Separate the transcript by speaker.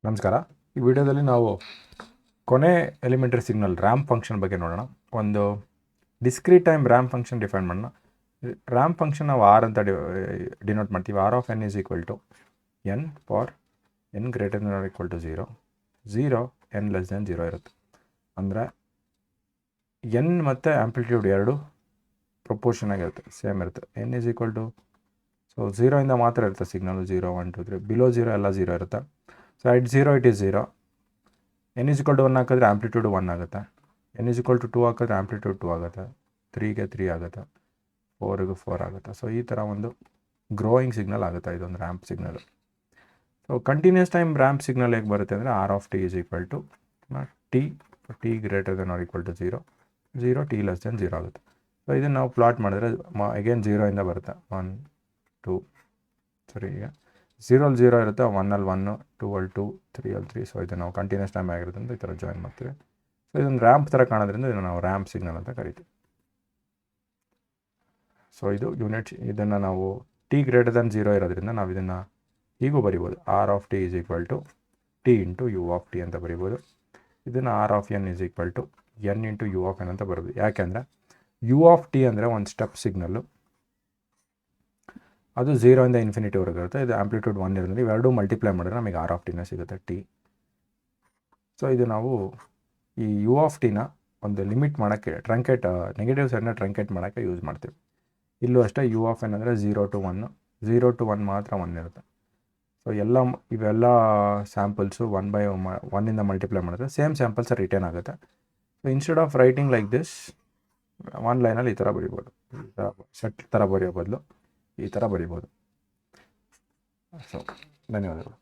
Speaker 1: ನಮಸ್ಕಾರ. ಈ ವಿಡಿಯೋದಲ್ಲಿ ನಾವು ಕೊನೆ ಎಲಿಮೆಂಟರಿ ಸಿಗ್ನಲ್ ರ್ಯಾಂಪ್ ಫಂಕ್ಷನ್ ಬಗ್ಗೆ ನೋಡೋಣ. ಒಂದು discrete time ramp function define ಮಾಡೋಣ. ರ್ಯಾಂಪ್ ಫಂಕ್ಷನ್ ನಾವು ಆರ್ ಅಂತ ಡಿನೋಟ್ ಮಾಡ್ತೀವಿ. R of N is equal to N for N greater than or equal to 0 N less than 0 ಇರುತ್ತೆ. ಅಂದರೆ ಎನ್ ಮತ್ತು ಆ್ಯಂಪ್ಲಿಟ್ಯೂಡ್ ಎರಡು ಪ್ರೊಪೋರ್ಷನ್ ಆಗಿರುತ್ತೆ, ಸೇಮ್ ಇರುತ್ತೆ. N is equal to so 0ಇಂದ ಮಾತ್ರ ಇರುತ್ತೆ ಸಿಗ್ನಲು. 0 1 2 3 ಬಿಲೋ 0 ಎಲ್ಲ 0 ಇರುತ್ತೆ. So at 0 it is 0. N is equal to 1 ಹಾಕಿದ್ರೆ ಆ್ಯಂಪ್ಲಿಟ್ಯೂಡ್ 1 ಆಗುತ್ತೆ. ಎನ್ ಈಸ್ ಈಕ್ವಲ್ ಟು 2 ಹಾಕಿದ್ರೆ ಆ್ಯಂಪ್ಲಿಟ್ಯೂಡ್ 2 ಆಗುತ್ತೆ. 3ಗೆ 3 ಆಗುತ್ತೆ. 4ಗೆ 4 ಆಗುತ್ತೆ. ಸೊ ಈ ಥರ ಒಂದು ಗ್ರೋಯಿಂಗ್ ಸಿಗ್ನಲ್ ಆಗುತ್ತೆ, ಇದೊಂದು ramp signal. So continuous time ramp signal ಹೇಗೆ ಬರುತ್ತೆ ಅಂದರೆ R of T is equal to T greater than or equal to 0 T less than 0 ಆಗುತ್ತೆ. ಸೊ ಇದನ್ನು ನಾವು ಪ್ಲಾಟ್ ಮಾಡಿದ್ರೆ ಅಗೇನ್ 0ಇಂದ ಬರುತ್ತೆ. 1 2 ಸರಿ, ಈಗ 0 0 ಇರುತ್ತೆ, 1 1 2 2 3 3. ಸೊ ಇದು ನಾವು ಕಂಟಿನ್ಯೂಸ್ ಟೈಮ್ ಆಗಿರೋದ್ರಿಂದ ಈ ಥರ ಜಾಯಿನ್ ಮಾಡ್ತೀವಿ. ಸೊ ಇದೊಂದು ರ್ಯಾಂಪ್ ಥರ ಕಾಣೋದ್ರಿಂದ ಇದನ್ನು ನಾವು ರ್ಯಾಂಪ್ ಸಿಗ್ನಲ್ ಅಂತ ಕರಿತೀವಿ. ಸೊ ಇದು ಯೂನಿಟ್. ಇದನ್ನು ನಾವು ಟಿ ಗ್ರೇಟರ್ ದೆನ್ 0 ಇರೋದ್ರಿಂದ ನಾವು ಇದನ್ನು ಹೀಗೂ ಬರಿಬೋದು. R of T is equal to T into U of T ಅಂತ ಬರಿಬೋದು. ಇದನ್ನು R of N is equal to N into U of N ಅಂತ ಬರ್ಬೋದು. ಯಾಕೆಂದರೆ ಯು ಆಫ್ ಟಿ ಅಂದರೆ ಒಂದು ಸ್ಟೆಪ್ ಸಿಗ್ನಲ್ಲು, ಅದು 0ಇಂದ ಇನ್ಫಿನಿಟಿವರೆಗೆ ಇರುತ್ತೆ. ಇದು ಆ್ಯಂಪ್ಲಿಟ್ಯೂಡ್ 1 ಇರೋದ್ರಿಂದ ಇವೆರಡೂ ಮಲ್ಟಿಪ್ಲೈ ಮಾಡಿದ್ರೆ ನಮಗೆ ಆರ್ ಆಫ್ ಟಿನ ಸಿಗುತ್ತೆ, ಟಿ. ಸೊ ಇದು ನಾವು ಈ ಯು ಆಫ್ ಟಿನ ಒಂದು ಲಿಮಿಟ್ ಮಾಡೋಕ್ಕೆ, ಟ್ರಂಕೇಟ್ ನೆಗೆಟಿವ್ ಸೈಡ್ನ ಟ್ರಂಕೇಟ್ ಮಾಡೋಕ್ಕೆ ಯೂಸ್ ಮಾಡ್ತೀವಿ. ಇಲ್ಲೂ ಅಷ್ಟೇ ಯು ಆಫ್ ಎನ್ ಅಂದರೆ 0 to 1, 0 to 1 ಮಾತ್ರ 1 ಇರುತ್ತೆ. ಸೊ ಇವೆಲ್ಲ ಸ್ಯಾಂಪಲ್ಸು 1/1ಇಂದ ಮಲ್ಟಿಪ್ಲೈ ಮಾಡಿದ್ರೆ ಸೇಮ್ ಸ್ಯಾಂಪಲ್ಸ್ ರಿಟರ್ನ್ ಆಗುತ್ತೆ. So instead of writing like this, one ಲೈನಲ್ಲಿ ಈ ಥರ ಬರಿಬೋದು. ಈ ಥರ ಸೆಟ್ ಥರ ಬರೆಯೋ ಬದಲು ಈ ಥರ ಬರಿಬೋದು. ಸೊ ಧನ್ಯವಾದಗಳು.